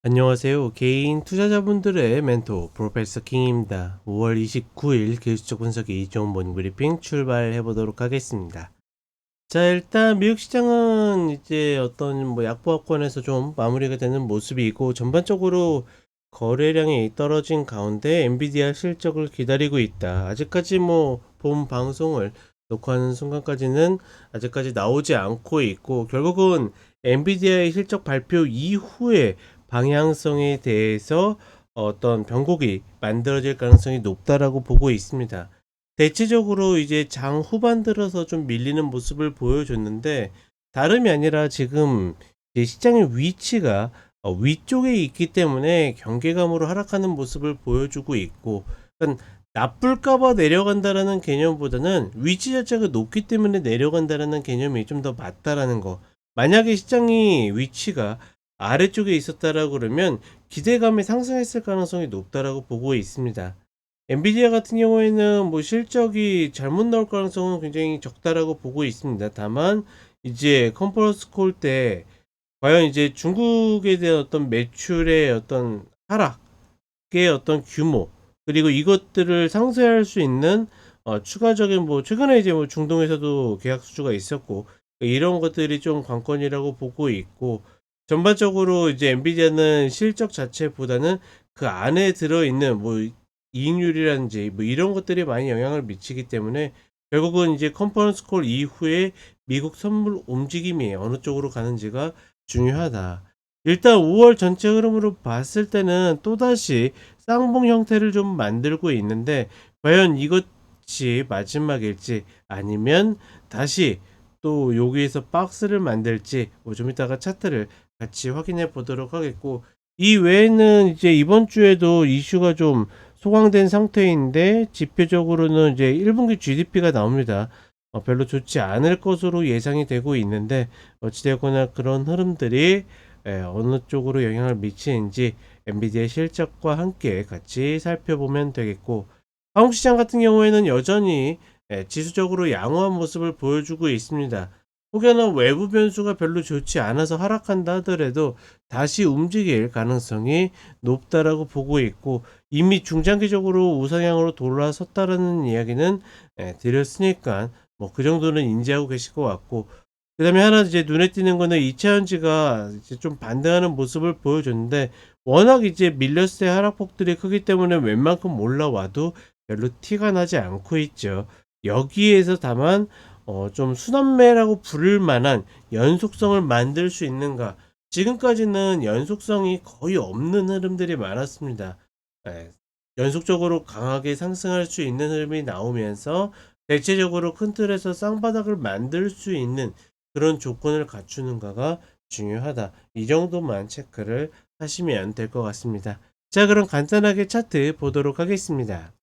안녕하세요. 개인 투자자분들의 멘토 프로페서 킹입니다. 5월 29일 기술적 분석이 좋은 모닝 브리핑 출발해 보도록 하겠습니다. 자, 일단 미국 시장은 이제 어떤 약보합권에서 좀 마무리가 되는 모습이고, 전반적으로 거래량이 떨어진 가운데 엔비디아 실적을 기다리고 있다. 아직까지 본 방송을 녹화하는 순간까지는 아직까지 나오지 않고 있고, 결국은 엔비디아의 실적 발표 이후에 방향성에 대해서 어떤 변곡이 만들어질 가능성이 높다라고 보고 있습니다. 대체적으로 이제 장 후반 들어서 좀 밀리는 모습을 보여줬는데, 다름이 아니라 지금 이제 시장의 위치가 위쪽에 있기 때문에 경계감으로 하락하는 모습을 보여주고 있고, 그러니까 나쁠까봐 내려간다라는 개념보다는 위치 자체가 높기 때문에 내려간다라는 개념이 좀 더 맞다라는 거. 만약에 시장이 위치가 아래쪽에 있었다라고 그러면 기대감이 상승했을 가능성이 높다라고 보고 있습니다. 엔비디아 같은 경우에는 실적이 잘못 나올 가능성은 굉장히 적다라고 보고 있습니다. 다만 이제 컨퍼런스 콜 때 과연 이제 중국에 대한 어떤 매출의 어떤 하락의 어떤 규모, 그리고 이것들을 상쇄할 수 있는 추가적인 최근에 이제 중동에서도 계약 수주가 있었고, 이런 것들이 좀 관건이라고 보고 있고, 전반적으로 이제 엔비디아는 실적 자체보다는 그 안에 들어있는 이익률이라든지 이런 것들이 많이 영향을 미치기 때문에, 결국은 이제 컨퍼런스 콜 이후에 미국 선물 움직임이 어느 쪽으로 가는지가 중요하다. 일단 5월 전체 흐름으로 봤을 때는 또다시 쌍봉 형태를 좀 만들고 있는데, 과연 이것이 마지막일지 아니면 다시 또 여기에서 박스를 만들지 좀 이따가 차트를 같이 확인해 보도록 하겠고, 이 외에는 이제 이번 주에도 이슈가 좀 소강된 상태인데, 지표적으로는 이제 1분기 GDP가 나옵니다. 별로 좋지 않을 것으로 예상이 되고 있는데, 어찌되거나 그런 흐름들이 어느 쪽으로 영향을 미치는지 엔비디아 실적과 함께 같이 살펴보면 되겠고, 한국 시장 같은 경우에는 여전히 지수적으로 양호한 모습을 보여주고 있습니다. 혹여나 외부 변수가 별로 좋지 않아서 하락한다 하더라도 다시 움직일 가능성이 높다라고 보고 있고, 이미 중장기적으로 우상향으로 돌아섰다라는 이야기는 드렸으니까 그 정도는 인지하고 계실 것 같고, 그 다음에 하나 이제 눈에 띄는 거는 2차전지가 이제 좀 반등하는 모습을 보여줬는데, 워낙 이제 밀렸을 때 하락폭들이 크기 때문에 웬만큼 올라와도 별로 티가 나지 않고 있죠. 여기에서 다만 좀 순환매라고 부를 만한 연속성을 만들 수 있는가? 지금까지는 연속성이 거의 없는 흐름들이 많았습니다. 예, 연속적으로 강하게 상승할 수 있는 흐름이 나오면서 대체적으로 큰 틀에서 쌍바닥을 만들 수 있는 그런 조건을 갖추는가가 중요하다. 이 정도만 체크를 하시면 될 것 같습니다. 자, 그럼 간단하게 차트 보도록 하겠습니다.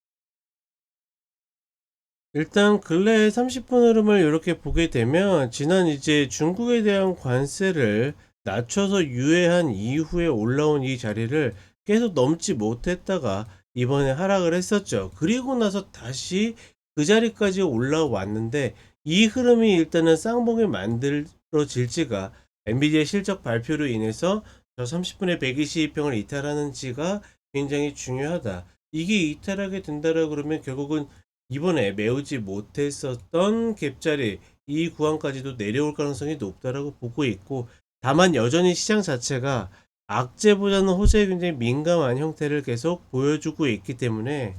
일단 근래 30분 흐름을 이렇게 보게 되면, 지난 이제 중국에 대한 관세를 낮춰서 유예한 이후에 올라온 이 자리를 계속 넘지 못했다가 이번에 하락을 했었죠. 그리고 나서 다시 그 자리까지 올라왔는데, 이 흐름이 일단은 쌍봉에 만들어질지가 엔비디아 실적 발표로 인해서 저 30분의 122평을 이탈하는지가 굉장히 중요하다. 이게 이탈하게 된다라 그러면 결국은 이번에 메우지 못했었던 갭자리 이 구간까지도 내려올 가능성이 높다라고 보고 있고, 다만 여전히 시장 자체가 악재보다는 호재에 굉장히 민감한 형태를 계속 보여주고 있기 때문에,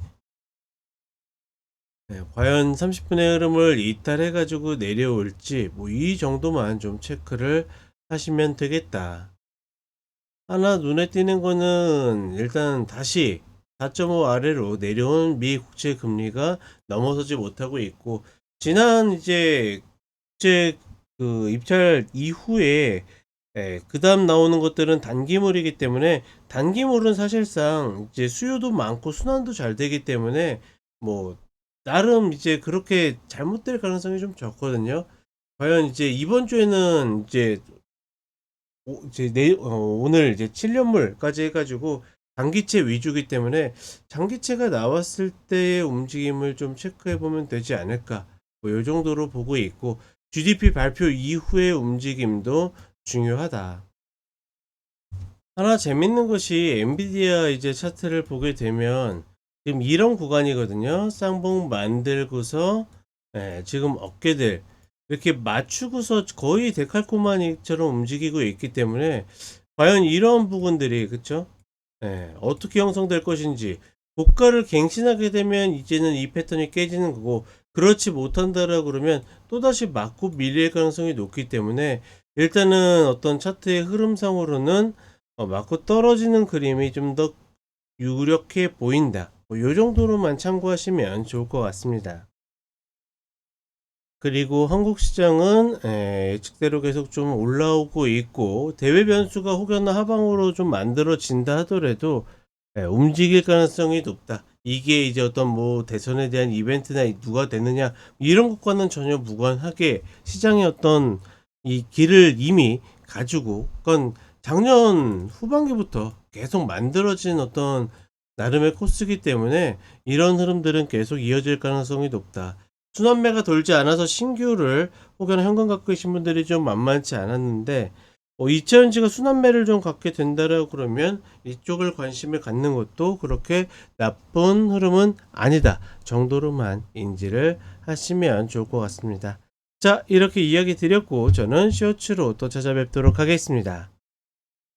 과연 30분의 흐름을 이탈해 가지고 내려올지 이 정도만 좀 체크를 하시면 되겠다. 하나 눈에 띄는 거는 일단 다시 4.5 아래로 내려온 미 국채 금리가 넘어서지 못하고 있고, 지난 이제 국채 그 입찰 이후에 그다음 나오는 것들은 단기물이기 때문에, 단기물은 사실상 이제 수요도 많고 순환도 잘 되기 때문에 뭐 나름 이제 그렇게 잘못될 가능성이 좀 적거든요. 과연 이제 이번 주에는 이제 오늘 이제 7년물까지 해가지고 단기채 위주기 때문에 장기채가 나왔을 때의 움직임을 좀 체크해 보면 되지 않을까, 이 정도로 보고 있고, GDP 발표 이후의 움직임도 중요하다. 하나 재밌는 것이 엔비디아 이제 차트를 보게 되면 지금 이런 구간이거든요. 쌍봉 만들고서 지금 어깨들 이렇게 맞추고서 거의 데칼코마니처럼 움직이고 있기 때문에 과연 이런 부분들이 그쵸? 어떻게 형성될 것인지 고가를 갱신하게 되면 이제는 이 패턴이 깨지는 거고 그렇지 못한다라 그러면 또다시 맞고 밀릴 가능성이 높기 때문에 일단은 어떤 차트의 흐름상으로는 맞고 떨어지는 그림이 좀 더 유력해 보인다. 요 정도로만 참고하시면 좋을 것 같습니다. 그리고 한국 시장은 예측대로 계속 좀 올라오고 있고 대외 변수가 혹여나 하방으로 좀 만들어진다 하더라도 움직일 가능성이 높다. 이게 이제 어떤 뭐 대선에 대한 이벤트나 누가 되느냐 이런 것과는 전혀 무관하게 시장의 어떤 이 길을 이미 가지고 그건 작년 후반기부터 계속 만들어진 어떤 나름의 코스이기 때문에 이런 흐름들은 계속 이어질 가능성이 높다. 순환매가 돌지 않아서 신규를 혹은 현금 갖고 계신 분들이 좀 만만치 않았는데 이차전지가 순환매를 좀 갖게 된다라고 그러면 이쪽을 관심을 갖는 것도 그렇게 나쁜 흐름은 아니다 정도로만 인지를 하시면 좋을 것 같습니다. 자, 이렇게 이야기 드렸고 저는 쇼츠로 또 찾아뵙도록 하겠습니다.